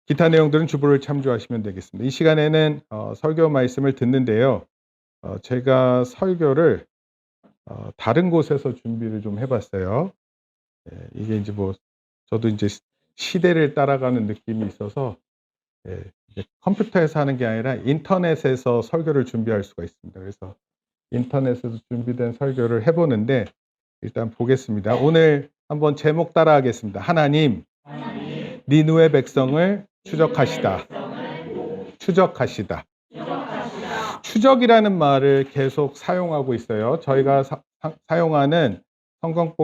기타 내용들은 주보를 참조하시면 되겠습니다. 이 시간에는 설교 말씀을 듣는데요. 제가 설교를 다른 곳에서 준비를 좀 해봤어요. 이게 이제 뭐 저도 이제 시대를 따라가는 느낌이 있어서 이제 컴퓨터에서 하는 게 아니라 인터넷에서 설교를 준비할 수가 있습니다. 그래서 인터넷에서 준비된 설교를 해보는데 일단 보겠습니다. 오늘 한번 제목 따라하겠습니다. 하나님, 니느웨 백성을 추적하시다. 추적하시다. 추적이라는 말을 계속 사용하고 있어요. 저희가 사용하는 성경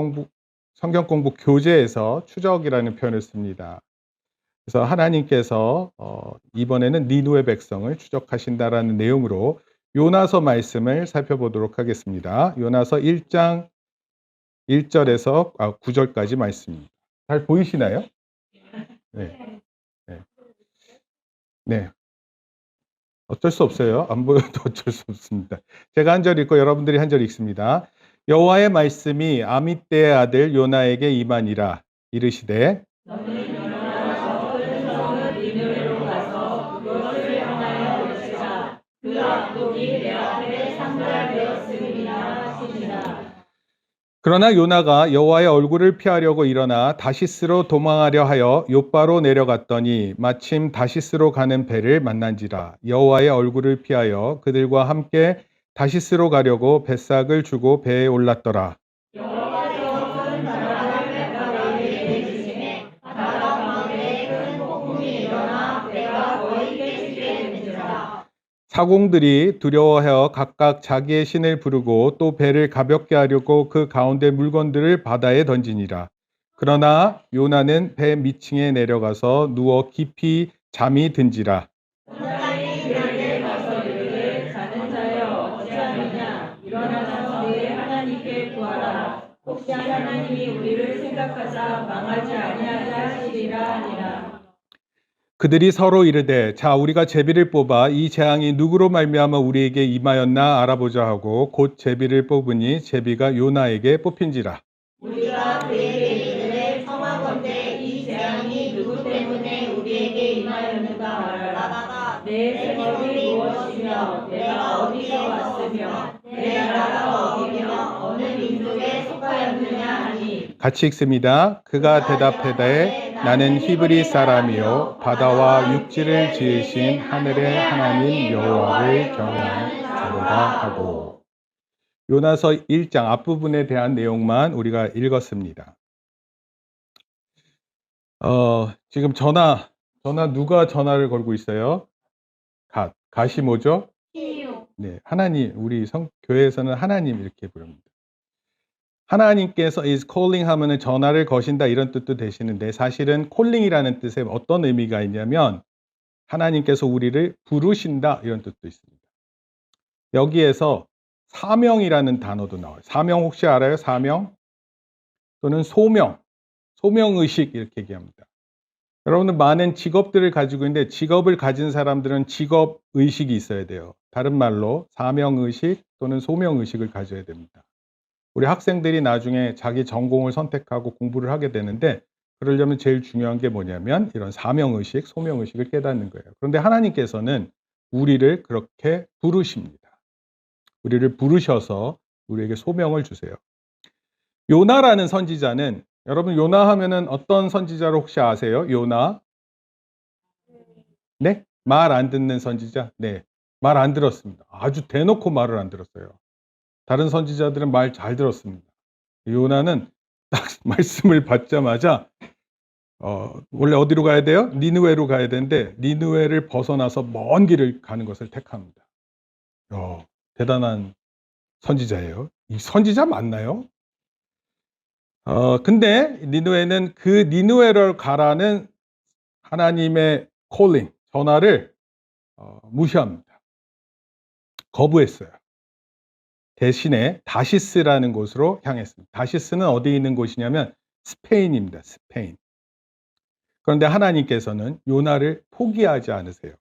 공부 교재에서 추적이라는 표현을 씁니다. 그래서 하나님께서 이번에는 니느웨 백성을 추적하신다라는 내용으로 요나서 말씀을 살펴보도록 하겠습니다. 요나서 1장 1절에서 9절까지 말씀입니다. 잘 보이시나요? 네. 네. 네. 어쩔 수 없어요. 안 보여도 어쩔 수 없습니다. 제가 한 절 읽고 여러분들이 한 절 읽습니다. 여호와의 말씀이 아미떼의 아들 요나에게 임하니라. 이르시되 너는 일어나서 큰 성읍 니느웨로 가서 그것을 향하여 외치라. 그 악독이 내 앞에 상달되었음이니라 하시니라. 그러나 요나가 여호와의 얼굴을 피하려고 일어나 다시스로 도망하려 하여 욥바로 내려갔더니 마침 다시스로 가는 배를 만난지라. 여호와의 얼굴을 피하여 그들과 함께 다시스로 가려고 뱃삭을 주고 배에 올랐더라. 여호와께서 큰 바람을 뱃바닥에 내리시매 바다 가운데 큰 폭풍이 일어나 배가 거의 깨지게 된지라. 사공들이 두려워하여 각각 자기의 신을 부르고 또 배를 가볍게 하려고 그 가운데 물건들을 바다에 던지니라. 그러나 요나는 배 밑층에 내려가서 누워 깊이 잠이 든지라. 사람이 그에게 가서 이르되 자는 자여 어찌하느냐. 일어나서 내 하나님께 구하라. 혹시 하나님이 우리를 생각하사 망하지 아니하자 하시리라 하니라. 그들이 서로 이르되 자 우리가 제비를 뽑아 이 재앙이 누구로 말미암아 우리에게 임하였나 알아보자 하고 곧 제비를 뽑으니 제비가 요나에게 뽑힌지라. 우리가 그에게 이르되 청하건대 이 재앙이 누구 때문에 우리에게 임하였는가 말하라. 내 생업이 무엇이며 내가 어디서 왔으며 내 나라가 어디며 어느 민족에 속하였느냐 하니. 같이 읽습니다. 그가 대답하되 나는 히브리 사람이요 바다와 육지를 지으신 하늘의 하나님 여호와를 경외하는 자로다 하고. 요나서 1장 앞부분에 대한 내용만 우리가 읽었습니다. 지금 전화 누가 전화를 걸고 있어요? 갓이 뭐죠? 네, 하나님. 우리 교회에서는 하나님 이렇게 부릅니다. 하나님께서 is calling 하면은 전화를 거신다 이런 뜻도 되시는데 사실은 calling이라는 뜻에 어떤 의미가 있냐면 하나님께서 우리를 부르신다 이런 뜻도 있습니다. 여기에서 사명이라는 단어도 나와요. 사명 혹시 알아요? 사명 또는 소명의식 이렇게 얘기합니다. 여러분은 많은 직업들을 가지고 있는데 직업을 가진 사람들은 직업의식이 있어야 돼요. 다른 말로 사명의식 또는 소명의식을 가져야 됩니다. 우리 학생들이 나중에 자기 전공을 선택하고 공부를 하게 되는데 그러려면 제일 중요한 게 뭐냐면 이런 사명의식, 소명의식을 깨닫는 거예요. 그런데 하나님께서는 우리를 그렇게 부르십니다. 우리를 부르셔서 우리에게 소명을 주세요. 요나라는 선지자는 여러분 요나 하면은 어떤 선지자를 혹시 아세요? 요나? 네? 말 안 듣는 선지자? 네. 말 안 들었습니다. 아주 대놓고 말을 안 들었어요. 다른 선지자들은 말 잘 들었습니다. 요나는 딱 말씀을 받자마자 원래 어디로 가야 돼요? 니느웨로 가야 되는데 니느웨를 벗어나서 먼 길을 가는 것을 택합니다. 대단한 선지자예요. 이 선지자 맞나요? 근데 니느웨는 그 니느웨를 가라는 하나님의 콜링, 전화를 무시합니다. 거부했어요. 대신에 다시스라는 곳으로 향했습니다. 다시스는 어디에 있는 곳이냐면 스페인입니다. 스페인. 그런데 하나님께서는 요나를 포기하지 않으세요.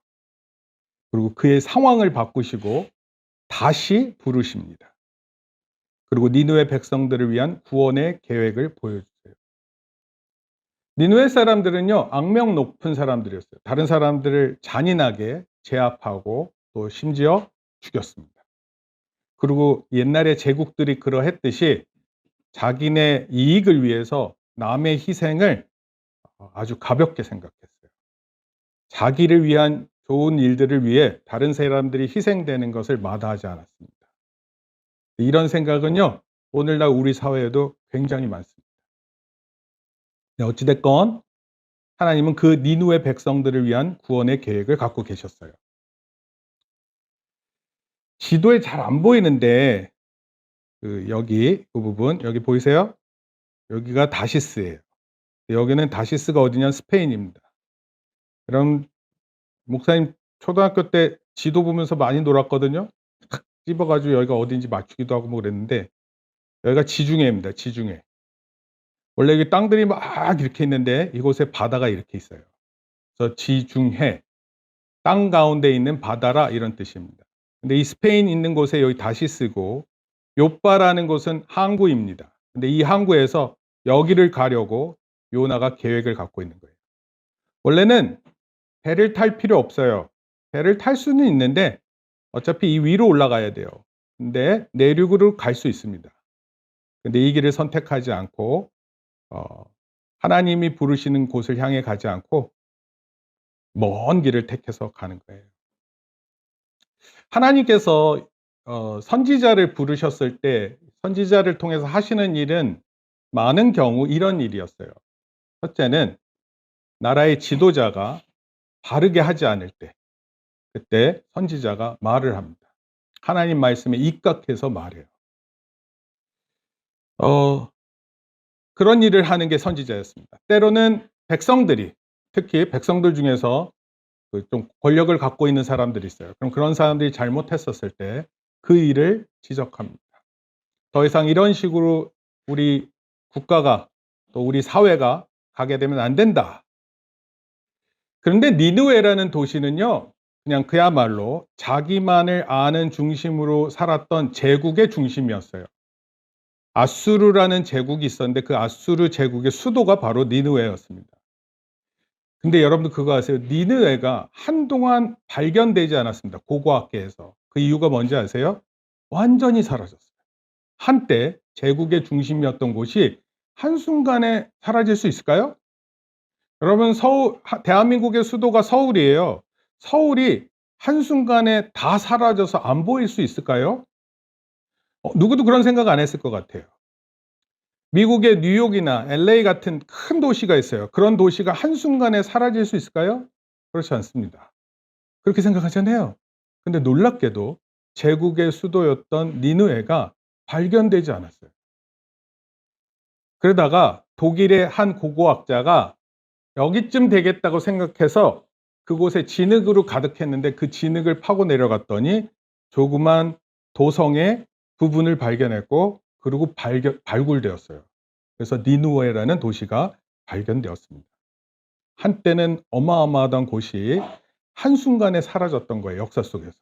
그리고 그의 상황을 바꾸시고 다시 부르십니다. 그리고 니느웨 백성들을 위한 구원의 계획을 보여주세요. 니느웨 사람들은요, 악명 높은 사람들이었어요. 다른 사람들을 잔인하게 제압하고 또 심지어 죽였습니다. 그리고 옛날에 제국들이 그러했듯이 자기네 이익을 위해서 남의 희생을 아주 가볍게 생각했어요. 자기를 위한 좋은 일들을 위해 다른 사람들이 희생되는 것을 마다하지 않았습니다. 이런 생각은요, 오늘날 우리 사회에도 굉장히 많습니다. 어찌됐건 하나님은 그 니느웨 백성들을 위한 구원의 계획을 갖고 계셨어요. 지도에 잘 안 보이는데 여기 그 부분 여기 보이세요? 여기가 다시스예요. 여기는 다시스가 어디냐? 스페인입니다. 그럼 목사님 초등학교 때 지도 보면서 많이 놀았거든요. 탁 집어가지고 여기가 어딘지 맞추기도 하고 뭐 그랬는데 여기가 지중해입니다. 지중해. 원래 여기 땅들이 막 이렇게 있는데 이곳에 바다가 이렇게 있어요. 그래서 지중해, 땅 가운데 있는 바다라 이런 뜻입니다. 근데 이 스페인 있는 곳에 여기 다시스고 요빠라는 곳은 항구입니다. 근데 이 항구에서 여기를 가려고 요나가 계획을 갖고 있는 거예요. 원래는 배를 탈 필요 없어요. 배를 탈 수는 있는데 어차피 이 위로 올라가야 돼요. 근데 내륙으로 갈 수 있습니다. 근데 이 길을 선택하지 않고 하나님이 부르시는 곳을 향해 가지 않고 먼 길을 택해서 가는 거예요. 하나님께서 선지자를 부르셨을 때 선지자를 통해서 하시는 일은 많은 경우 이런 일이었어요. 첫째는 나라의 지도자가 바르게 하지 않을 때 그때 선지자가 말을 합니다. 하나님 말씀에 입각해서 말해요. 그런 일을 하는 게 선지자였습니다. 때로는 백성들이 특히 백성들 중에서 좀 권력을 갖고 있는 사람들이 있어요. 그럼 그런 사람들이 잘못했었을 때 그 일을 지적합니다. 더 이상 이런 식으로 우리 국가가 또 우리 사회가 가게 되면 안 된다. 그런데 니느웨라는 도시는요, 그냥 그야말로 자기만을 아는 중심으로 살았던 제국의 중심이었어요. 아수르라는 제국이 있었는데 그 아수르 제국의 수도가 바로 니느웨였습니다. 근데 여러분들 그거 아세요? 니느웨가 한동안 발견되지 않았습니다. 고고학계에서. 그 이유가 뭔지 아세요? 완전히 사라졌어요. 한때 제국의 중심이었던 곳이 한순간에 사라질 수 있을까요? 여러분 대한민국의 수도가 서울이에요. 서울이 한순간에 다 사라져서 안 보일 수 있을까요? 누구도 그런 생각 안 했을 것 같아요. 미국의 뉴욕이나 LA 같은 큰 도시가 있어요. 그런 도시가 한순간에 사라질 수 있을까요? 그렇지 않습니다. 그렇게 생각하잖아요. 근데 놀랍게도 제국의 수도였던 니느웨가 발견되지 않았어요. 그러다가 독일의 한 고고학자가 여기쯤 되겠다고 생각해서 그곳에 진흙으로 가득했는데 그 진흙을 파고 내려갔더니 조그만 도성의 부분을 발견했고 그리고 발굴되었어요. 그래서 니느웨라는 도시가 발견되었습니다. 한때는 어마어마하던 곳이 한순간에 사라졌던 거예요. 역사 속에서.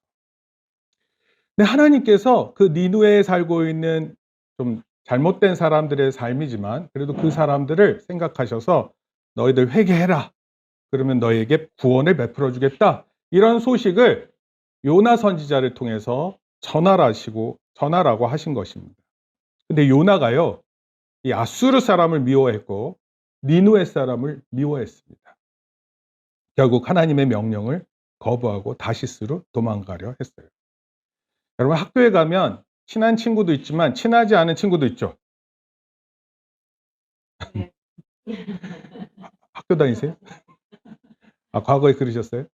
근데 하나님께서 그 니느웨에 살고 있는 좀 잘못된 사람들의 삶이지만 그래도 그 사람들을 생각하셔서 너희들 회개해라. 그러면 너희에게 구원을 베풀어 주겠다. 이런 소식을 요나 선지자를 통해서 전하라고 하신 것입니다. 근데 요나가요, 이 아수르 사람을 미워했고 니느웨 사람을 미워했습니다. 결국 하나님의 명령을 거부하고 다시스로 도망가려 했어요. 여러분 학교에 가면 친한 친구도 있지만 친하지 않은 친구도 있죠. 네. 학교 다니세요? 과거에 그러셨어요?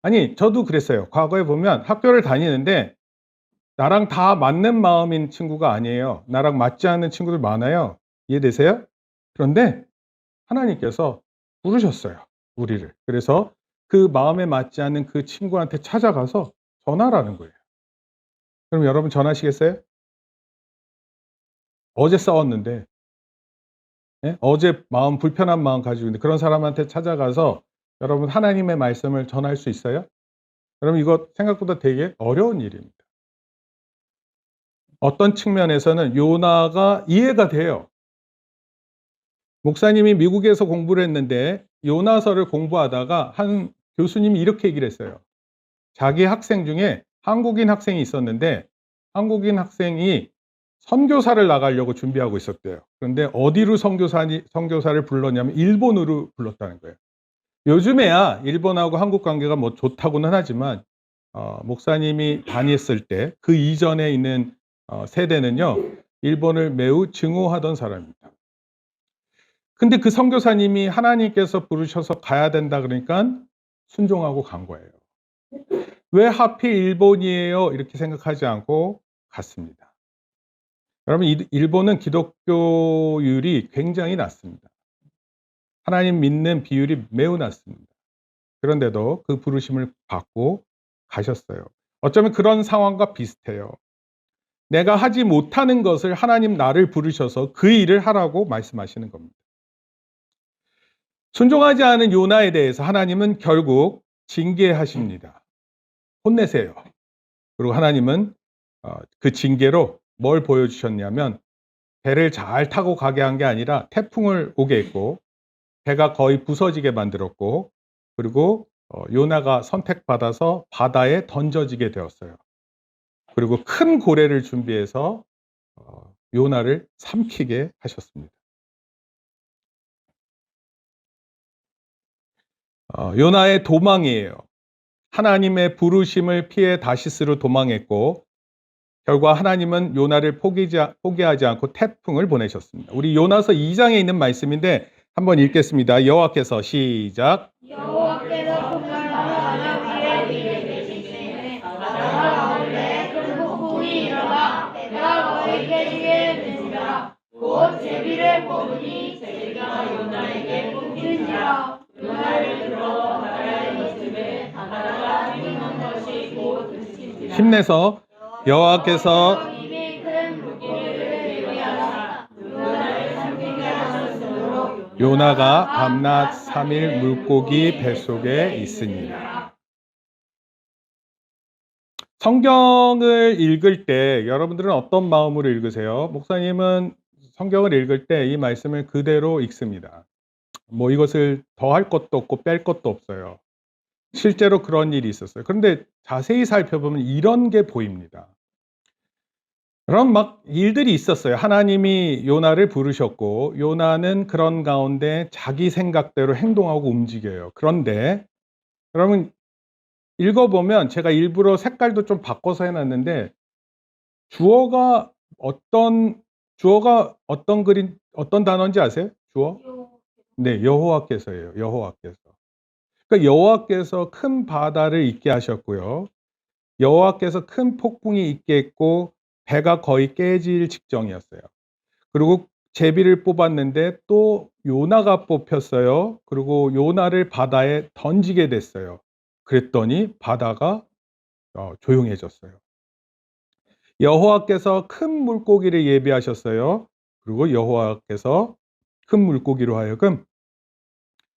아니 저도 그랬어요. 과거에 보면 학교를 다니는데 나랑 다 맞는 마음인 친구가 아니에요. 나랑 맞지 않는 친구들 많아요. 이해되세요? 그런데 하나님께서 부르셨어요, 우리를. 그래서 그 마음에 맞지 않는 그 친구한테 찾아가서 전하라는 거예요. 그럼 여러분 전하시겠어요? 어제 싸웠는데, 어제 불편한 마음 가지고 있는데 그런 사람한테 찾아가서 여러분 하나님의 말씀을 전할 수 있어요? 여러분 이거 생각보다 되게 어려운 일입니다. 어떤 측면에서는 요나가 이해가 돼요. 목사님이 미국에서 공부를 했는데 요나서를 공부하다가 한 교수님이 이렇게 얘기를 했어요. 자기 학생 중에 한국인 학생이 있었는데 한국인 학생이 선교사를 나가려고 준비하고 있었대요. 그런데 어디로 선교사를 불렀냐면 일본으로 불렀다는 거예요. 요즘에야 일본하고 한국 관계가 뭐 좋다고는 하지만 목사님이 다녔을 때 그 이전에 있는 세대는요, 일본을 매우 증오하던 사람입니다. 근데 그 선교사님이 하나님께서 부르셔서 가야 된다 그러니까 순종하고 간 거예요. 왜 하필 일본이에요? 이렇게 생각하지 않고 갔습니다. 여러분, 일본은 기독교율이 굉장히 낮습니다. 하나님 믿는 비율이 매우 낮습니다. 그런데도 그 부르심을 받고 가셨어요. 어쩌면 그런 상황과 비슷해요. 내가 하지 못하는 것을 하나님 나를 부르셔서 그 일을 하라고 말씀하시는 겁니다. 순종하지 않은 요나에 대해서 하나님은 결국 징계하십니다. 혼내세요. 그리고 하나님은 그 징계로 뭘 보여주셨냐면 배를 잘 타고 가게 한 게 아니라 태풍을 오게 했고 배가 거의 부서지게 만들었고 그리고 요나가 선택받아서 바다에 던져지게 되었어요. 그리고 큰 고래를 준비해서 요나를 삼키게 하셨습니다. 요나의 도망이에요. 하나님의 부르심을 피해 다시스로 도망했고 결과 하나님은 요나를 포기하지 않고 태풍을 보내셨습니다. 우리 요나서 2장에 있는 말씀인데 한번 읽겠습니다. 여호와께서 시작. 여호와께서 풍랑과 바다 위에 내리시매 바다 가운데 큰 폭풍이 일어나 배가 거의 깨지게 되니라. 곧 제비를 뽑으니 제비가 요나에게 뽑히니라. 요나를 들어 바다에 던지매 바다가 튀는 것이 곧 그치니라. 힘내서 여호와께서 이미 큰 물고기를 예비하사 요나를 삼키게 하셨으므로 요나가 밤낮 3일 물고기 뱃속에 있으니라. 성경을 읽을 때 여러분들은 어떤 마음으로 읽으세요? 목사님은 성경을 읽을 때 이 말씀을 그대로 읽습니다. 뭐 이것을 더할 것도 없고 뺄 것도 없어요. 실제로 그런 일이 있었어요. 그런데 자세히 살펴보면 이런 게 보입니다. 그런 막 일들이 있었어요. 하나님이 요나를 부르셨고 요나는 그런 가운데 자기 생각대로 행동하고 움직여요. 그런데 여러분 읽어보면 제가 일부러 색깔도 좀 바꿔서 해놨는데 주어가 어떤 단어인지 아세요? 주어? 네, 여호와께서예요. 여호와께서. 그러니까 여호와께서 큰 바다를 있게 하셨고요. 여호와께서 큰 폭풍이 있게 했고 배가 거의 깨질 직전이었어요. 그리고 제비를 뽑았는데 또 요나가 뽑혔어요. 그리고 요나를 바다에 던지게 됐어요. 그랬더니 바다가 조용해졌어요. 여호와께서 큰 물고기를 예비하셨어요. 그리고 여호와께서 큰 물고기로 하여금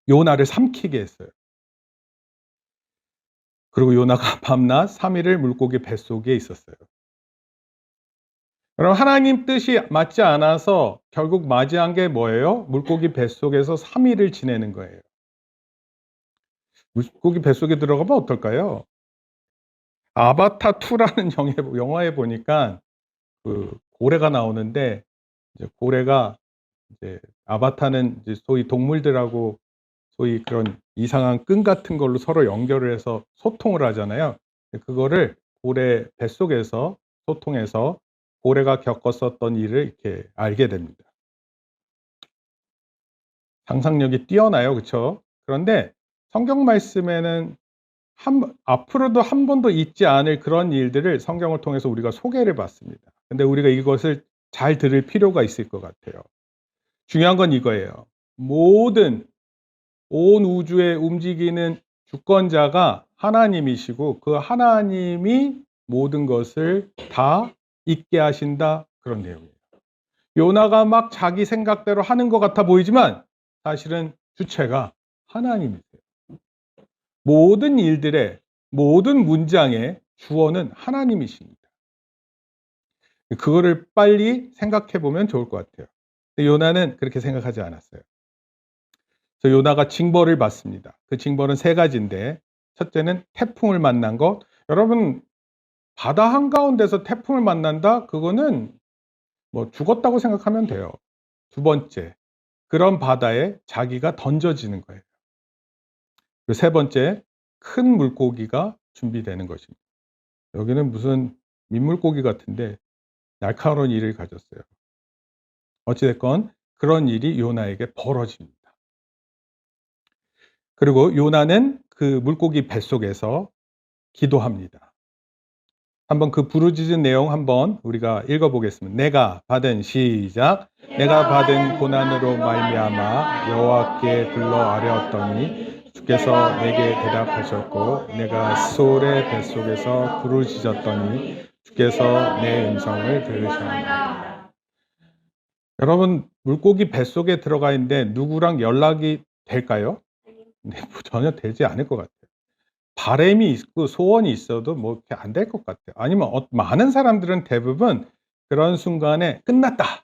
요나를 삼키게 했어요. 그리고 요나가 밤낮 3일을 물고기 뱃속에 있었어요. 그럼 하나님 뜻이 맞지 않아서 결국 맞이한 게 뭐예요? 물고기 뱃속에서 3일을 지내는 거예요. 물고기 뱃속에 들어가면 어떨까요? 아바타 2라는 영화에 보니까 그 고래가 나오는데 이제 고래가 이제 아바타는 이제 소위 동물들하고 소위 그런 이상한 끈 같은 걸로 서로 연결을 해서 소통을 하잖아요. 그거를 고래 뱃속에서 소통해서 고래가 겪었었던 일을 이렇게 알게 됩니다. 상상력이 뛰어나요, 그렇죠? 그런데 성경 말씀에는 앞으로도 한 번도 있지 않을 그런 일들을 성경을 통해서 우리가 소개를 받습니다. 근데 우리가 이것을 잘 들을 필요가 있을 것 같아요. 중요한 건 이거예요. 온 우주에 움직이는 주권자가 하나님이시고 그 하나님이 모든 것을 다 있게 하신다, 그런 내용이에요. 요나가 막 자기 생각대로 하는 것 같아 보이지만 사실은 주체가 하나님이세요. 모든 일들의 모든 문장의 주어는 하나님이십니다. 그거를 빨리 생각해 보면 좋을 것 같아요. 요나는 그렇게 생각하지 않았어요. 그래서 요나가 징벌을 받습니다. 그 징벌은 세 가지인데, 첫째는 태풍을 만난 것. 여러분, 바다 한가운데서 태풍을 만난다? 그거는 뭐 죽었다고 생각하면 돼요. 두 번째, 그런 바다에 자기가 던져지는 거예요. 그리고 세 번째, 큰 물고기가 준비되는 것입니다. 여기는 무슨 민물고기 같은데 날카로운 일을 가졌어요. 어찌됐건 그런 일이 요나에게 벌어집니다. 그리고 요나는 그 물고기 뱃속에서 기도합니다. 한번 그 부르짖은 내용 한번 우리가 읽어보겠습니다. 내가 받은 시작. 내가 받은 고난으로 말미암아 여호와께 불러 아뢰었더니 주께서 내게 대답하셨고 내가 스올의 뱃속에서 부르짖었더니 주께서 내 음성을 들으셨나이다. 여러분, 물고기 뱃속에 들어가 있는데 누구랑 연락이 될까요? 네, 전혀 되지 않을 것 같아요. 바람이 있고 소원이 있어도 뭐 이렇게 안 될 것 같아요. 아니면 많은 사람들은 대부분 그런 순간에 끝났다.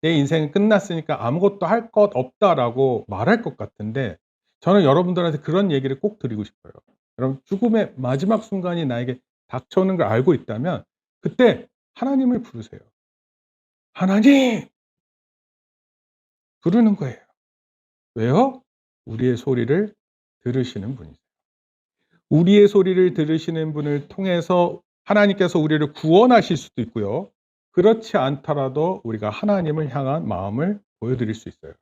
내 인생은 끝났으니까 아무것도 할 것 없다라고 말할 것 같은데 저는 여러분들한테 그런 얘기를 꼭 드리고 싶어요. 여러분, 죽음의 마지막 순간이 나에게 닥쳐오는 걸 알고 있다면 그때 하나님을 부르세요. 하나님! 부르는 거예요. 왜요? 우리의 소리를 들으시는 분이세요. 우리의 소리를 들으시는 분을 통해서 하나님께서 우리를 구원하실 수도 있고요. 그렇지 않더라도 우리가 하나님을 향한 마음을 보여드릴 수 있어요.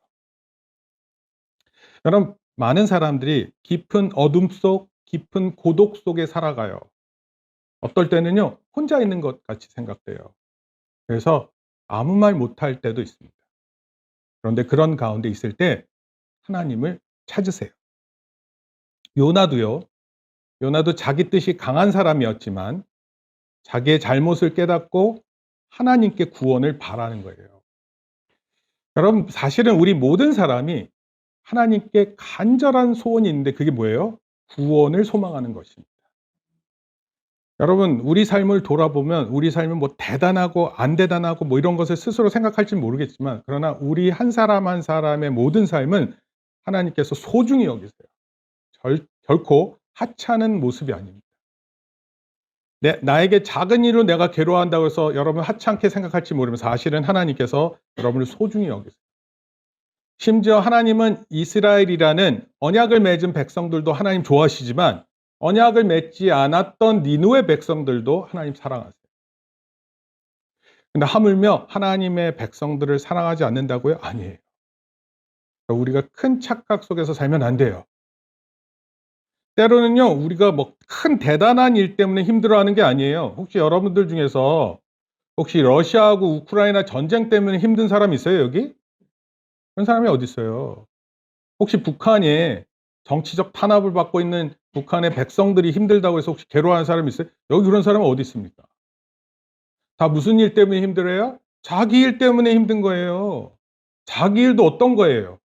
여러분, 많은 사람들이 깊은 어둠 속, 깊은 고독 속에 살아가요. 어떨 때는요, 혼자 있는 것 같이 생각돼요. 그래서 아무 말 못할 때도 있습니다. 그런데 그런 가운데 있을 때 하나님을 찾으세요. 요나도 자기 뜻이 강한 사람이었지만 자기의 잘못을 깨닫고 하나님께 구원을 바라는 거예요. 여러분, 사실은 우리 모든 사람이 하나님께 간절한 소원이 있는데 그게 뭐예요? 구원을 소망하는 것입니다. 여러분, 우리 삶을 돌아보면 우리 삶은 뭐 대단하고 안 대단하고 뭐 이런 것을 스스로 생각할지 모르겠지만 그러나 우리 한 사람 한 사람의 모든 삶은 하나님께서 소중히 여기세요. 결코 하찮은 모습이 아닙니다. 나에게 작은 일로 내가 괴로워한다고 해서 여러분 하찮게 생각할지 모르면 사실은 하나님께서 여러분을 소중히 여기세요. 심지어 하나님은 이스라엘이라는 언약을 맺은 백성들도 하나님 좋아하시지만 언약을 맺지 않았던 니느웨 백성들도 하나님 사랑하세요. 근데 하물며 하나님의 백성들을 사랑하지 않는다고요? 아니에요. 우리가 큰 착각 속에서 살면 안 돼요. 때로는요, 우리가 뭐 큰 대단한 일 때문에 힘들어하는 게 아니에요. 혹시 여러분들 중에서 혹시 러시아하고 우크라이나 전쟁 때문에 힘든 사람 있어요, 여기? 그런 사람이 어디 있어요? 혹시 북한에 정치적 탄압을 받고 있는 북한의 백성들이 힘들다고 해서 혹시 괴로워하는 사람이 있어요? 여기 그런 사람은 어디 있습니까? 다 무슨 일 때문에 힘들어요? 자기 일 때문에 힘든 거예요. 자기 일도 어떤 거예요?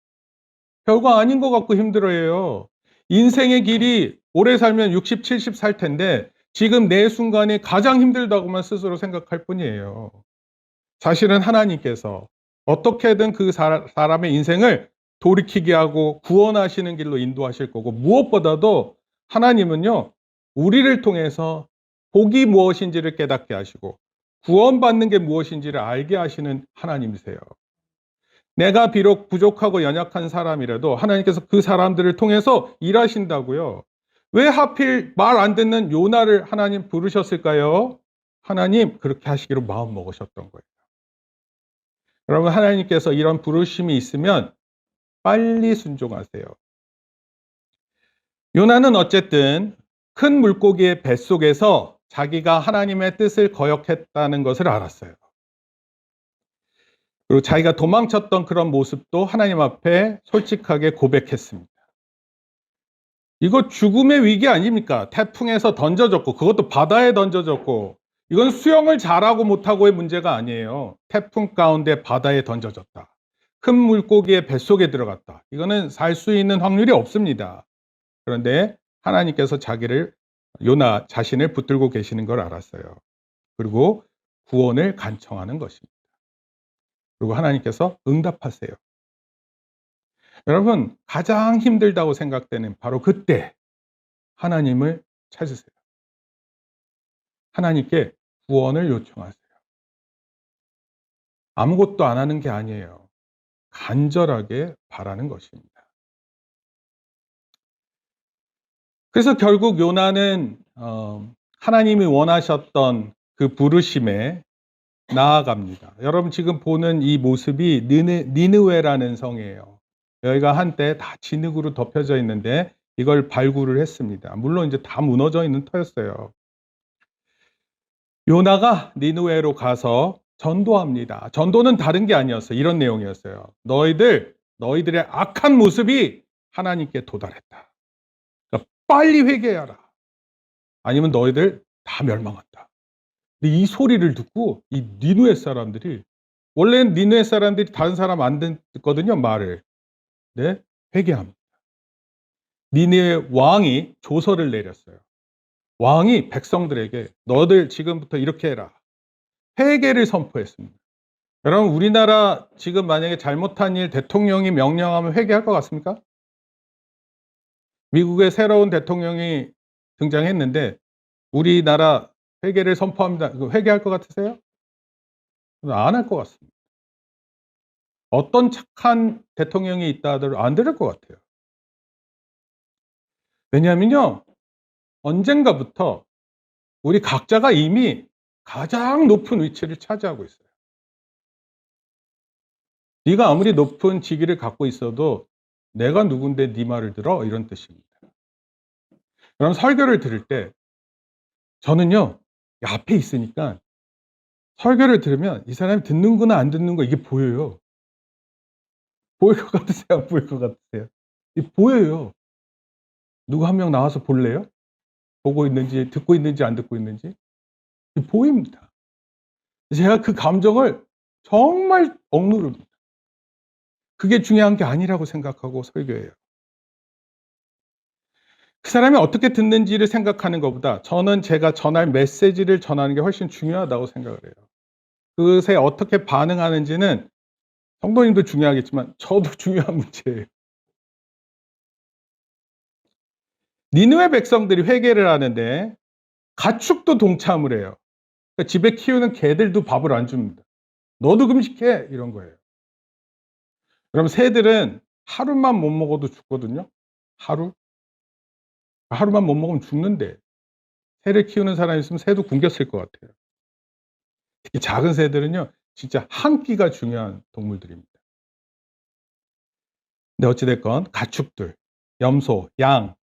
별거 아닌 것 같고 힘들어해요. 인생의 길이 오래 살면 60, 70 살 텐데 지금 내 순간이 가장 힘들다고만 스스로 생각할 뿐이에요. 사실은 하나님께서 어떻게든 그 사람의 인생을 돌이키게 하고 구원하시는 길로 인도하실 거고 무엇보다도 하나님은요, 우리를 통해서 복이 무엇인지를 깨닫게 하시고 구원받는 게 무엇인지를 알게 하시는 하나님이세요. 내가 비록 부족하고 연약한 사람이라도 하나님께서 그 사람들을 통해서 일하신다고요. 왜 하필 말 안 듣는 요나를 하나님 부르셨을까요? 하나님 그렇게 하시기로 마음 먹으셨던 거예요. 여러분, 하나님께서 이런 부르심이 있으면 빨리 순종하세요. 요나는 어쨌든 큰 물고기의 뱃속에서 자기가 하나님의 뜻을 거역했다는 것을 알았어요. 그리고 자기가 도망쳤던 그런 모습도 하나님 앞에 솔직하게 고백했습니다. 이거 죽음의 위기 아닙니까? 태풍에서 던져졌고 그것도 바다에 던져졌고 이건 수영을 잘하고 못하고의 문제가 아니에요. 태풍 가운데 바다에 던져졌다. 큰 물고기의 뱃속에 들어갔다. 이거는 살 수 있는 확률이 없습니다. 그런데 하나님께서 요나 자신을 붙들고 계시는 걸 알았어요. 그리고 구원을 간청하는 것입니다. 그리고 하나님께서 응답하세요. 여러분, 가장 힘들다고 생각되는 바로 그때 하나님을 찾으세요. 하나님께 구원을 요청하세요. 아무것도 안 하는 게 아니에요. 간절하게 바라는 것입니다. 그래서 결국 요나는 하나님이 원하셨던 그 부르심에 나아갑니다. 여러분 지금 보는 이 모습이 니느웨라는 성이에요. 여기가 한때 다 진흙으로 덮여져 있는데 이걸 발굴을 했습니다. 물론 이제 다 무너져 있는 터였어요. 요나가 니느웨로 가서 전도합니다. 전도는 다른 게 아니었어요. 이런 내용이었어요. 너희들의 악한 모습이 하나님께 도달했다. 그러니까 빨리 회개하라. 아니면 너희들 다 멸망한다. 근데 이 소리를 듣고 이 니느웨 사람들이, 원래는 니느웨 사람들이 다른 사람 안 듣거든요, 말을. 네, 회개합니다. 니느웨 왕이 조서를 내렸어요. 왕이 백성들에게 너들 지금부터 이렇게 해라. 회개를 선포했습니다. 여러분, 우리나라 지금 만약에 잘못한 일 대통령이 명령하면 회개할 것 같습니까? 미국의 새로운 대통령이 등장했는데 우리나라 회개를 선포합니다. 회개할 것 같으세요? 안 할 것 같습니다. 어떤 착한 대통령이 있다 하더라도 안 들을 것 같아요. 왜냐하면요, 언젠가부터 우리 각자가 이미 가장 높은 위치를 차지하고 있어요. 네가 아무리 높은 직위를 갖고 있어도 내가 누군데 네 말을 들어? 이런 뜻입니다. 그럼 설교를 들을 때 저는요, 앞에 있으니까 설교를 들으면 이 사람이 듣는구나 안 듣는구나 이게 보여요. 보일 것 같으세요? 안 보일 것 같으세요? 보여요. 누구 한 명 나와서 볼래요? 보고 있는지 듣고 있는지 안 듣고 있는지 보입니다. 제가 그 감정을 정말 억누릅니다. 그게 중요한 게 아니라고 생각하고 설교해요. 그 사람이 어떻게 듣는지를 생각하는 것보다 저는 제가 전할 메시지를 전하는 게 훨씬 중요하다고 생각을 해요. 그것에 어떻게 반응하는지는 성도님도 중요하겠지만 저도 중요한 문제예요. 니느웨 백성들이 회개를 하는데 가축도 동참을 해요. 그러니까 집에 키우는 개들도 밥을 안 줍니다. 너도 금식해 이런 거예요. 그럼 새들은 하루만 못 먹어도 죽거든요. 하루만 못 먹으면 죽는데 새를 키우는 사람이 있으면 새도 굶겼을 것 같아요. 특히 작은 새들은요, 진짜 한 끼가 중요한 동물들입니다. 근데 어찌됐건 가축들, 염소, 양,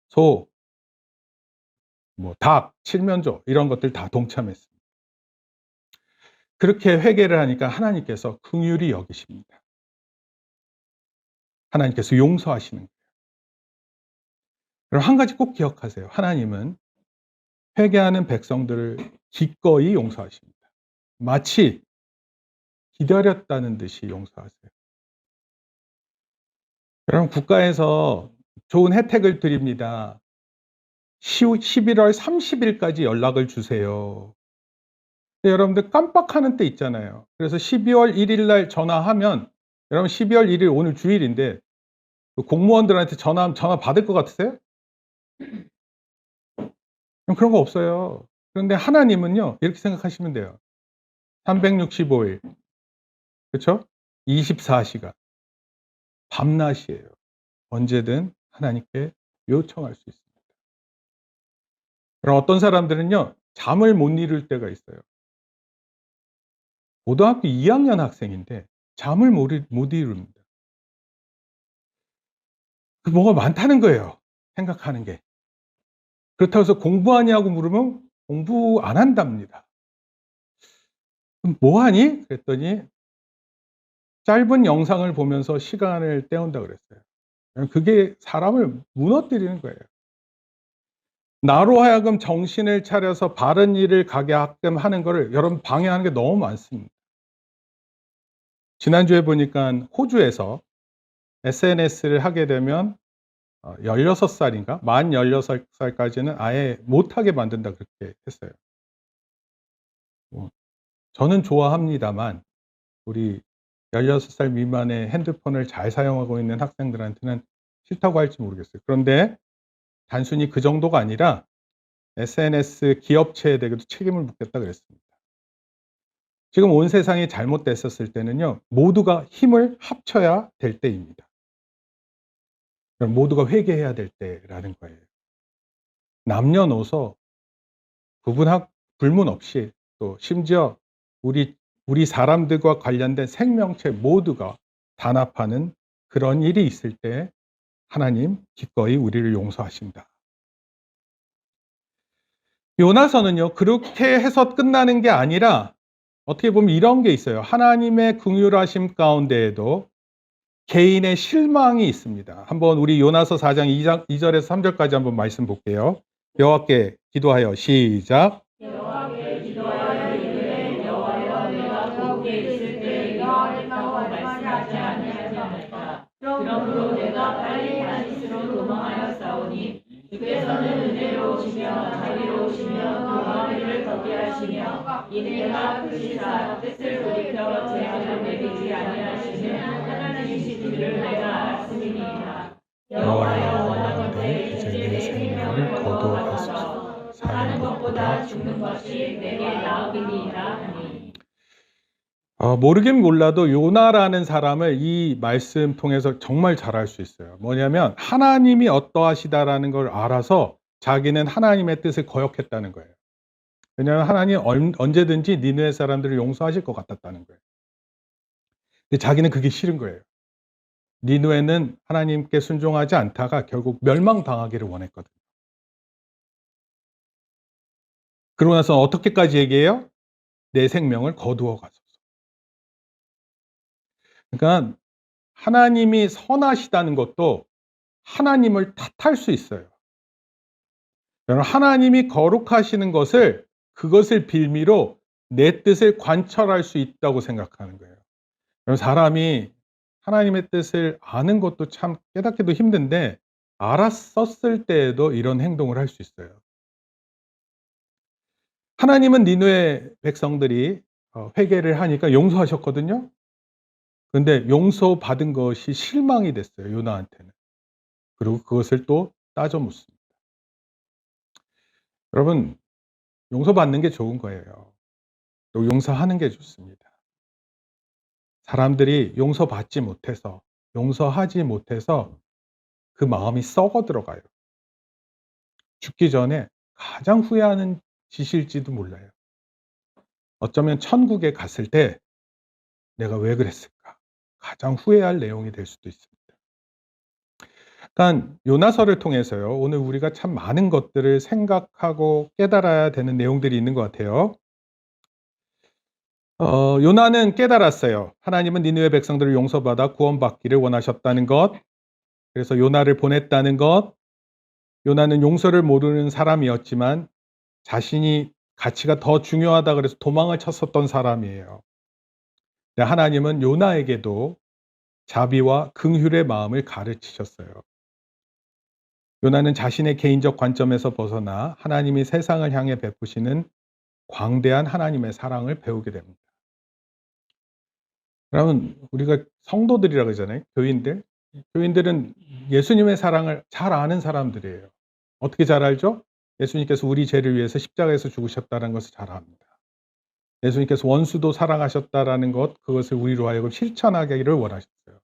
소, 닭, 칠면조 이런 것들 다 동참했습니다. 그렇게 회개를 하니까 하나님께서 긍휼히 여기십니다. 하나님께서 용서하시는 거예요. 그럼 한 가지 꼭 기억하세요. 하나님은 회개하는 백성들을 기꺼이 용서하십니다. 마치 기다렸다는 듯이 용서하세요. 여러분, 국가에서 좋은 혜택을 드립니다. 11월 30일까지 연락을 주세요. 근데 여러분들 깜빡하는 때 있잖아요. 그래서 12월 1일 날 전화하면, 여러분 12월 1일 오늘 주일인데 공무원들한테 전화하면 전화 받을 것 같으세요? 그런 거 없어요. 그런데 하나님은요, 이렇게 생각하시면 돼요. 365일, 그렇죠? 24시간, 밤낮이에요. 언제든 하나님께 요청할 수 있습니다. 그럼 어떤 사람들은요, 잠을 못 이룰 때가 있어요. 고등학교 2학년 학생인데 잠을 못 이룹니다. 뭐가 많다는 거예요, 생각하는 게. 그렇다고 해서 공부하냐고 물으면 공부 안 한답니다. 그럼 뭐 하니? 그랬더니 짧은 영상을 보면서 시간을 때운다 그랬어요. 그게 사람을 무너뜨리는 거예요. 나로 하여금 정신을 차려서 바른 일을 가게 하게끔 하는 거를 여러분 방해하는 게 너무 많습니다. 지난주에 보니까 호주에서 SNS를 하게 되면 16살인가? 만 16살까지는 아예 못하게 만든다 그렇게 했어요. 저는 좋아합니다만 우리 16살 미만의 핸드폰을 잘 사용하고 있는 학생들한테는 싫다고 할지 모르겠어요. 그런데 단순히 그 정도가 아니라 SNS 기업체에게도 책임을 묻겠다 그랬습니다. 지금 온 세상이 잘못됐었을 때는요, 모두가 힘을 합쳐야 될 때입니다. 그럼 모두가 회개해야 될 때라는 거예요. 남녀노소 불문 없이, 또 심지어 우리 사람들과 관련된 생명체 모두가 단합하는 그런 일이 있을 때 하나님 기꺼이 우리를 용서하신다. 요나서는요, 그렇게 해서 끝나는 게 아니라 어떻게 보면 이런 게 있어요. 하나님의 긍휼하심 가운데에도 개인의 실망이 있습니다. 한번 우리 요나서 4장 2절에서 3절까지 한번 말씀 볼게요. 여호와께 기도하여 시작. 여호와께 기도하여 이르되 여호와여 내가 거기에 있을 때 여호와께서 말씀하지 아니하였다. 그러므로 내가 빨리 다시스로 도망하였사오니 주께서는 은혜로우시며 자비로우시며 도망하기를 더디하시며 이내가 크시사 뜻을 돌이켜 제 안을 내리지 아니하시는 하나님이시기를 내가 알았음이니이다. 여호와여 원하건대 이제 내 생명을 거두어가소서. 사는 것보다 죽는 것이 내게 나으니이다 하니. 모르긴 몰라도 요나라는 사람을 이 말씀 통해서 정말 잘 알 수 있어요. 뭐냐면 하나님이 어떠하시다라는 걸 알아서 자기는 하나님의 뜻을 거역했다는 거예요. 왜냐하면 하나님 언제든지 니느웨 사람들을 용서하실 것 같았다는 거예요. 근데 자기는 그게 싫은 거예요. 니느웨는 하나님께 순종하지 않다가 결국 멸망당하기를 원했거든요. 그러고 나서 어떻게까지 얘기해요? 내 생명을 거두어 가소서. 그러니까 하나님이 선하시다는 것도 하나님을 탓할 수 있어요. 여러분, 하나님이 거룩하시는 것을 그것을 빌미로 내 뜻을 관철할 수 있다고 생각하는 거예요. 여러분, 사람이 하나님의 뜻을 아는 것도 참 깨닫기도 힘든데 알았었을 때에도 이런 행동을 할 수 있어요. 하나님은 니느웨 백성들이 회개를 하니까 용서하셨거든요. 그런데 용서받은 것이 실망이 됐어요, 요나한테는. 그리고 그것을 또 따져 묻습니다. 여러분, 용서받는 게 좋은 거예요. 또 용서하는 게 좋습니다. 사람들이 용서받지 못해서, 용서하지 못해서 그 마음이 썩어 들어가요. 죽기 전에 가장 후회하는 짓일지도 몰라요. 어쩌면 천국에 갔을 때 내가 왜 그랬을까? 가장 후회할 내용이 될 수도 있습니다. 그러니까 요나서를 통해서요, 오늘 우리가 참 많은 것들을 생각하고 깨달아야 되는 내용들이 있는 것 같아요. 요나는 깨달았어요. 하나님은 니느웨 백성들을 용서받아 구원받기를 원하셨다는 것. 그래서 요나를 보냈다는 것. 요나는 용서를 모르는 사람이었지만 자신이 가치가 더 중요하다 그래서 도망을 쳤었던 사람이에요. 하나님은 요나에게도 자비와 긍휼의 마음을 가르치셨어요. 요나는 자신의 개인적 관점에서 벗어나 하나님이 세상을 향해 베푸시는 광대한 하나님의 사랑을 배우게 됩니다. 그러면 우리가 성도들이라고 하잖아요. 교인들. 교인들은 예수님의 사랑을 잘 아는 사람들이에요. 어떻게 잘 알죠? 예수님께서 우리 죄를 위해서 십자가에서 죽으셨다는 것을 잘 압니다. 예수님께서 원수도 사랑하셨다라는 것, 그것을 우리로 하여금 실천하기를 원하셨어요.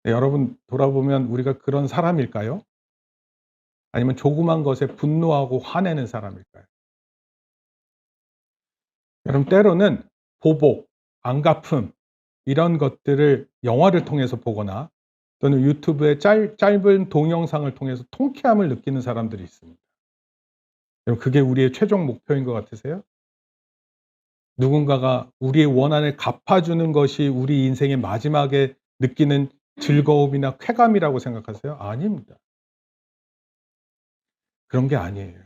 네, 여러분 돌아보면 우리가 그런 사람일까요? 아니면 조그만 것에 분노하고 화내는 사람일까요? 여러분, 때로는 보복, 안갚음 이런 것들을 영화를 통해서 보거나 또는 유튜브의 짧은 동영상을 통해서 통쾌함을 느끼는 사람들이 있습니다. 여러분, 그게 우리의 최종 목표인 것 같으세요? 누군가가 우리의 원한을 갚아주는 것이 우리 인생의 마지막에 느끼는 즐거움이나 쾌감이라고 생각하세요? 아닙니다. 그런 게 아니에요.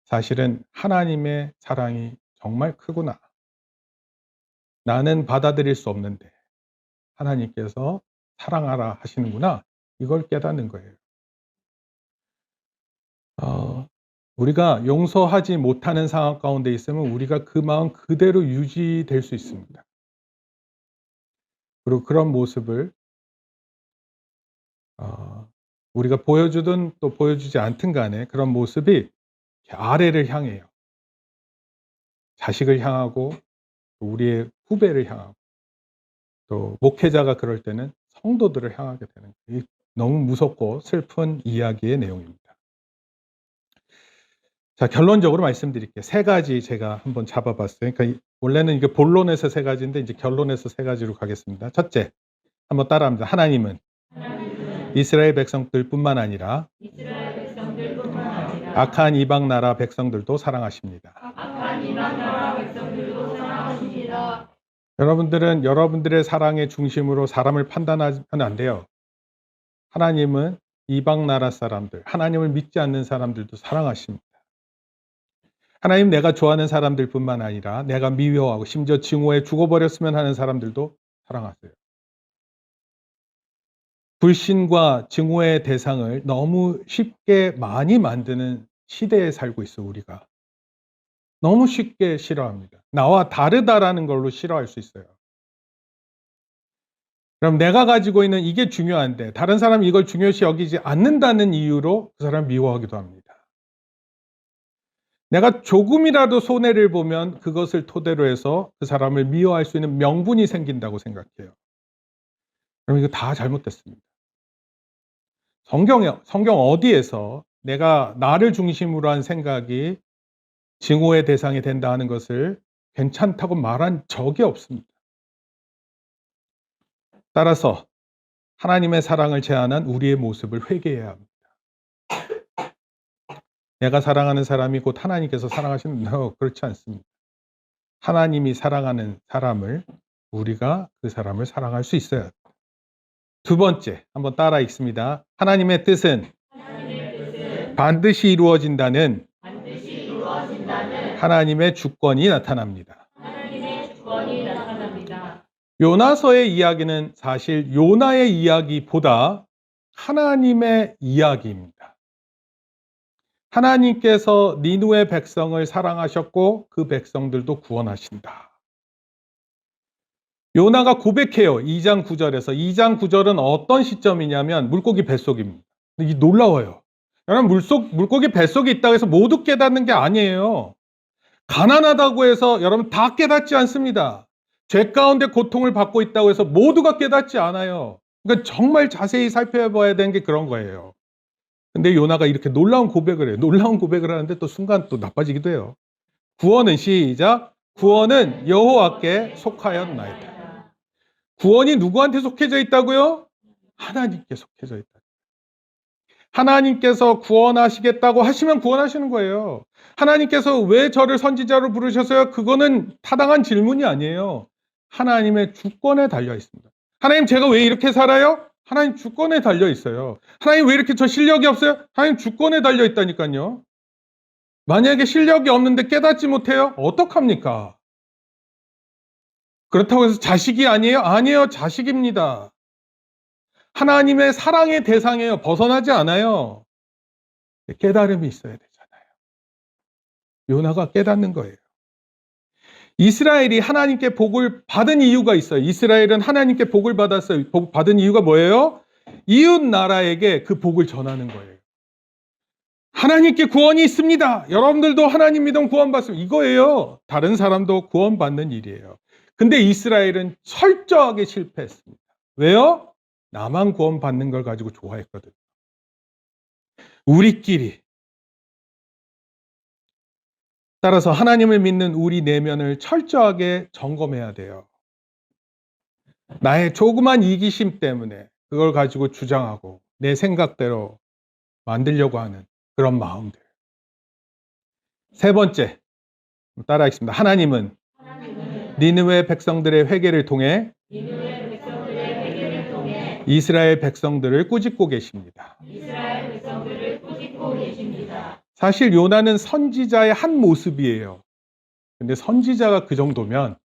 사실은 하나님의 사랑이 정말 크구나. 나는 받아들일 수 없는데 하나님께서 사랑하라 하시는구나. 이걸 깨닫는 거예요. 우리가 용서하지 못하는 상황 가운데 있으면 우리가 그 마음 그대로 유지될 수 있습니다. 그리고 그런 모습을 우리가 보여주든 또 보여주지 않든 간에 그런 모습이 아래를 향해요. 자식을 향하고 또 우리의 후배를 향하고 또 목회자가 그럴 때는 성도들을 향하게 되는 거예요. 너무 무섭고 슬픈 이야기의 내용입니다. 자, 결론적으로 말씀드릴게요. 세 가지 제가 한번 잡아봤어요. 그러니까 원래는 이게 본론에서 세 가지인데 이제 결론에서 세 가지로 가겠습니다. 첫째, 한번 따라합니다. 하나님은 이스라엘 백성들뿐만 아니라 악한 이방 나라 백성들도 사랑하십니다. 여러분들은 여러분들의 사랑의 중심으로 사람을 판단하면 안 돼요. 하나님은 이방 나라 사람들, 하나님을 믿지 않는 사람들도 사랑하십니다. 하나님 내가 좋아하는 사람들뿐만 아니라 내가 미워하고 심지어 증오에 죽어버렸으면 하는 사람들도 사랑하세요. 불신과 증오의 대상을 너무 쉽게 많이 만드는 시대에 살고 있어 우리가. 너무 쉽게 싫어합니다. 나와 다르다라는 걸로 싫어할 수 있어요. 그럼 내가 가지고 있는 이게 중요한데 다른 사람이 이걸 중요시 여기지 않는다는 이유로 그 사람을 미워하기도 합니다. 내가 조금이라도 손해를 보면 그것을 토대로 해서 그 사람을 미워할 수 있는 명분이 생긴다고 생각해요. 그럼 이거 다 잘못됐습니다. 성경 어디에서 내가 나를 중심으로 한 생각이 증오의 대상이 된다 하는 것을 괜찮다고 말한 적이 없습니다. 따라서 하나님의 사랑을 제한한 우리의 모습을 회개해야 합니다. 내가 사랑하는 사람이 곧 하나님께서 사랑하시는 그렇지 않습니다. 하나님이 사랑하는 사람을 우리가 그 사람을 사랑할 수 있어야 합니다. 두 번째, 한번 따라 읽습니다. 하나님의 뜻은 반드시 이루어진다는 하나님의 주권이 나타납니다. 요나서의 이야기는 사실 요나의 이야기보다 하나님의 이야기입니다. 하나님께서 니누의 백성을 사랑하셨고 그 백성들도 구원하신다. 요나가 고백해요. 2장 9절에서. 2장 9절은 어떤 시점이냐면 물고기 뱃속입니다. 이게 놀라워요. 여러분 물고기 뱃속에 있다고 해서 모두 깨닫는 게 아니에요. 가난하다고 해서 여러분 다 깨닫지 않습니다. 죄 가운데 고통을 받고 있다고 해서 모두가 깨닫지 않아요. 그러니까 정말 자세히 살펴봐야 되는 게 그런 거예요. 근데 요나가 이렇게 놀라운 고백을 해요. 놀라운 고백을 하는데 또 순간 또 나빠지기도 해요. 구원은 시작. 구원은 여호와께 속하였나이다. 구원이 누구한테 속해져 있다고요? 하나님께 속해져 있다. 하나님께서 구원하시겠다고 하시면 구원하시는 거예요. 하나님께서 왜 저를 선지자로 부르셨어요? 그거는 타당한 질문이 아니에요. 하나님의 주권에 달려 있습니다. 하나님 제가 왜 이렇게 살아요? 하나님 주권에 달려 있어요. 하나님 왜 이렇게 저 실력이 없어요? 하나님 주권에 달려 있다니까요. 만약에 실력이 없는데 깨닫지 못해요? 어떡합니까? 그렇다고 해서 자식이 아니에요? 아니에요. 자식입니다. 하나님의 사랑의 대상이에요. 벗어나지 않아요. 깨달음이 있어야 되잖아요. 요나가 깨닫는 거예요. 이스라엘이 하나님께 복을 받은 이유가 있어요. 이스라엘은 하나님께 복을 받았어요. 복 받은 이유가 뭐예요? 이웃 나라에게 그 복을 전하는 거예요. 하나님께 구원이 있습니다. 여러분들도 하나님 믿으면 구원받습니다. 이거예요. 다른 사람도 구원받는 일이에요. 근데 이스라엘은 철저하게 실패했습니다. 왜요? 나만 구원받는 걸 가지고 좋아했거든요. 우리끼리. 따라서 하나님을 믿는 우리 내면을 철저하게 점검해야 돼요. 나의 조그만 이기심 때문에 그걸 가지고 주장하고 내 생각대로 만들려고 하는 그런 마음들. 세 번째, 따라하겠습니다. 하나님은 니느웨 백성들의 회개를 통해 이스라엘 백성들을 꾸짖고 계십니다. 사실 요나는 선지자의 한 모습이에요. 근데 선지자가 그 정도면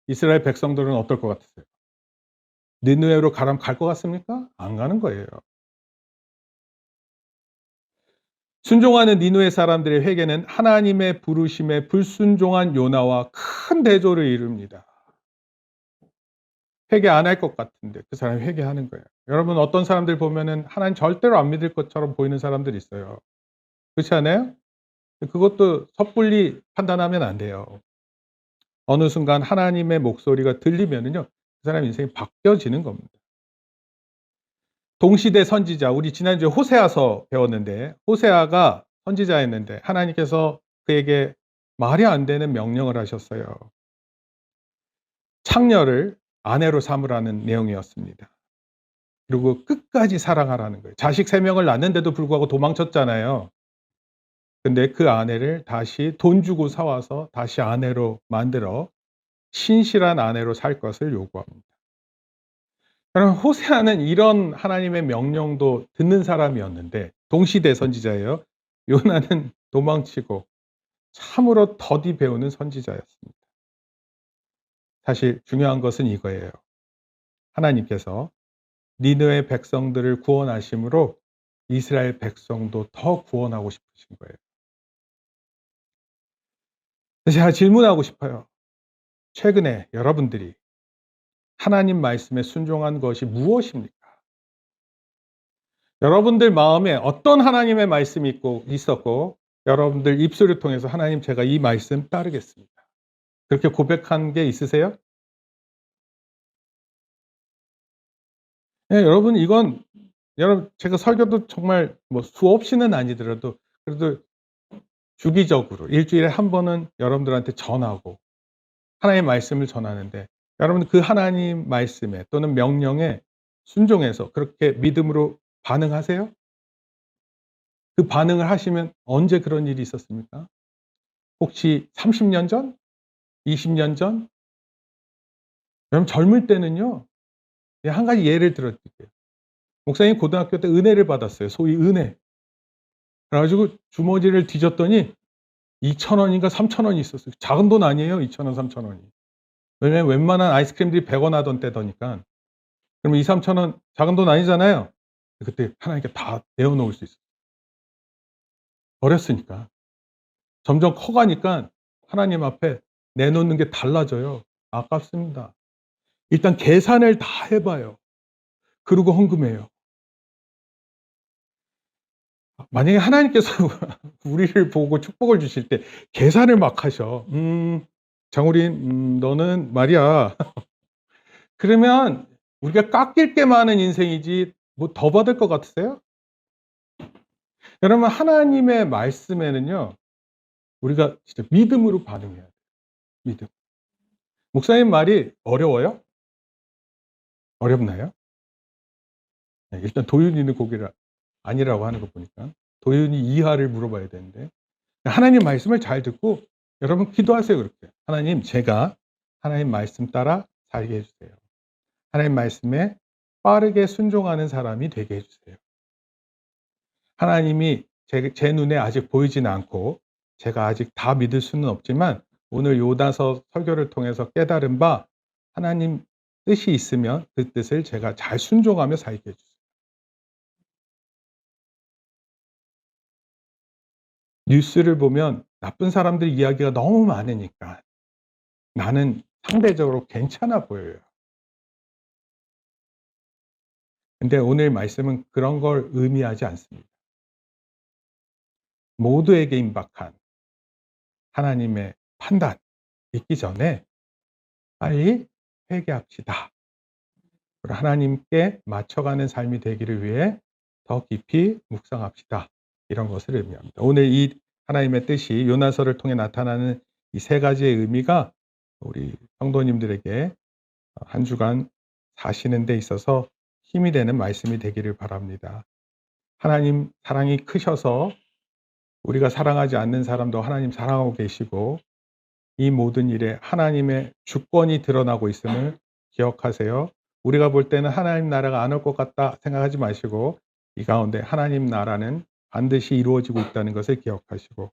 이스라엘 백성들은 어떨 것 같으세요? 니느웨로 가라면 갈 것 같습니까? 안 가는 거예요. 순종하는 니느웨 사람들의 회개는 하나님의 부르심에 불순종한 요나와 큰 대조를 이룹니다. 회개 안 할 것 같은데 그 사람이 회개하는 거예요. 여러분 어떤 사람들 보면은 하나님 절대로 안 믿을 것처럼 보이는 사람들이 있어요. 그렇지 않아요? 그것도 섣불리 판단하면 안 돼요. 어느 순간 하나님의 목소리가 들리면은요, 그 사람 인생이 바뀌어지는 겁니다. 동시대 선지자, 우리 지난주에 호세아서 배웠는데, 호세아가 선지자였는데, 하나님께서 그에게 말이 안 되는 명령을 하셨어요. 창녀를 아내로 삼으라는 내용이었습니다. 그리고 끝까지 사랑하라는 거예요. 자식 3명을 낳는데도 불구하고 도망쳤잖아요. 근데 그 아내를 다시 돈 주고 사와서 다시 아내로 만들어 신실한 아내로 살 것을 요구합니다. 여러분 호세아는 이런 하나님의 명령도 듣는 사람이었는데 동시대 선지자예요. 요나는 도망치고 참으로 더디 배우는 선지자였습니다. 사실 중요한 것은 이거예요. 하나님께서 니느웨 백성들을 구원하심으로 이스라엘 백성도 더 구원하고 싶으신 거예요. 제가 질문하고 싶어요. 최근에 여러분들이 하나님 말씀에 순종한 것이 무엇입니까? 여러분들 마음에 어떤 하나님의 말씀이 있었고 여러분들 입술을 통해서 하나님 제가 이 말씀 따르겠습니다. 그렇게 고백한 게 있으세요? 네, 여러분 이건 여러분 제가 설교도 정말 뭐 수없이는 아니더라도 그래도 주기적으로 일주일에 한 번은 여러분들한테 전하고 하나님의 말씀을 전하는데 여러분 그 하나님 말씀에 또는 명령에 순종해서 그렇게 믿음으로 반응하세요? 그 반응을 하시면 언제 그런 일이 있었습니까? 혹시 30년 전? 20년 전? 여러분 젊을 때는요. 한 가지 예를 들어 드릴게요. 목사님 고등학교 때 은혜를 받았어요. 소위 은혜. 그래 가지고 주머니를 뒤졌더니 2,000원인가 3,000원이 있었어요. 작은 돈 아니에요. 2,000원, 3,000원이. 왜냐면 웬만한 아이스크림들이 100원 하던 때더니까. 그럼 2-3,000원 작은 돈 아니잖아요. 그때 하나님께 다 내어 놓을 수 있어요. 어렸으니까. 점점 커 가니까 하나님 앞에 내놓는 게 달라져요. 아깝습니다. 일단 계산을 다 해 봐요. 그리고 헌금해요. 만약에 하나님께서 우리를 보고 축복을 주실 때 계산을 막 하셔. 장우린, 너는 말이야. 그러면 우리가 깎일 게 많은 인생이지 뭐 더 받을 것 같으세요? 여러분 하나님의 말씀에는요. 우리가 진짜 믿음으로 반응해야 돼요. 믿음. 목사님 말이 어려워요? 어렵나요? 네, 일단 도윤이는 고기를 아니라고 하는 거 보니까 도윤이 이하를 물어봐야 되는데 하나님 말씀을 잘 듣고 여러분 기도하세요. 그렇게 하나님 제가 하나님 말씀 따라 살게 해주세요. 하나님 말씀에 빠르게 순종하는 사람이 되게 해주세요. 하나님이 제 눈에 아직 보이지는 않고 제가 아직 다 믿을 수는 없지만 오늘 요나서 설교를 통해서 깨달은 바 하나님 뜻이 있으면 그 뜻을 제가 잘 순종하며 살게 해주세요. 뉴스를 보면 나쁜 사람들 이야기가 너무 많으니까 나는 상대적으로 괜찮아 보여요. 근데 오늘 말씀은 그런 걸 의미하지 않습니다. 모두에게 임박한 하나님의 판단 있기 전에 빨리 회개합시다. 하나님께 맞춰가는 삶이 되기를 위해 더 깊이 묵상합시다. 이런 것을 의미합니다. 오늘 이 하나님의 뜻이 요나서를 통해 나타나는 이 3가지의 의미가 우리 성도님들에게 한 주간 사시는 데 있어서 힘이 되는 말씀이 되기를 바랍니다. 하나님 사랑이 크셔서 우리가 사랑하지 않는 사람도 하나님 사랑하고 계시고 이 모든 일에 하나님의 주권이 드러나고 있음을 기억하세요. 우리가 볼 때는 하나님 나라가 안 올 것 같다 생각하지 마시고 이 가운데 하나님 나라는 반드시 이루어지고 있다는 것을 기억하시고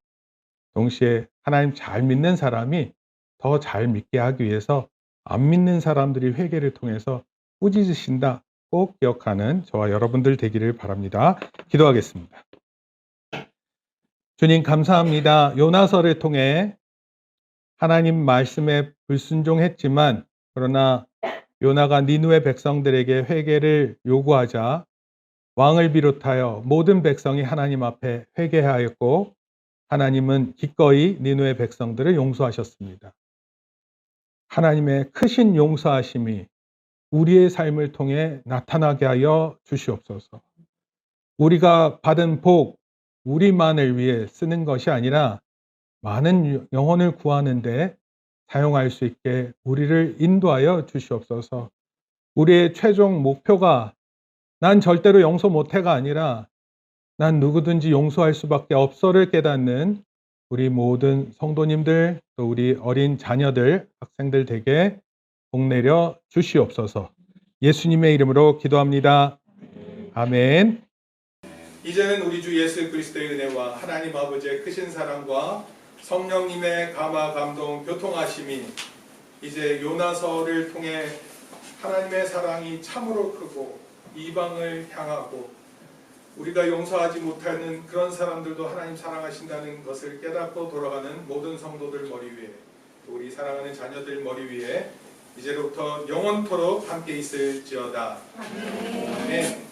동시에 하나님 잘 믿는 사람이 더 잘 믿게 하기 위해서 안 믿는 사람들이 회개를 통해서 꾸짖으신다 꼭 기억하는 저와 여러분들 되기를 바랍니다. 기도하겠습니다. 주님 감사합니다. 요나서를 통해 하나님 말씀에 불순종했지만 그러나 요나가 니느웨 백성들에게 회개를 요구하자 왕을 비롯하여 모든 백성이 하나님 앞에 회개하였고 하나님은 기꺼이 니느웨 백성들을 용서하셨습니다. 하나님의 크신 용서하심이 우리의 삶을 통해 나타나게 하여 주시옵소서. 우리가 받은 복, 우리만을 위해 쓰는 것이 아니라 많은 영혼을 구하는데 사용할 수 있게 우리를 인도하여 주시옵소서. 우리의 최종 목표가 난 절대로 용서 못해가 아니라 난 누구든지 용서할 수밖에 없어를 깨닫는 우리 모든 성도님들, 또 우리 어린 자녀들, 학생들 되게 복 내려 주시옵소서. 예수님의 이름으로 기도합니다. 아멘. 이제는 우리 주 예수 그리스도의 은혜와 하나님 아버지의 크신 사랑과 성령님의 감화 감동 교통하심이 이제 요나서를 통해 하나님의 사랑이 참으로 크고 이방을 향하고 우리가 용서하지 못하는 그런 사람들도 하나님 사랑하신다는 것을 깨닫고 돌아가는 모든 성도들 머리 위에, 또 우리 사랑하는 자녀들 머리 위에 이제로부터 영원토록 함께 있을지어다. 아멘.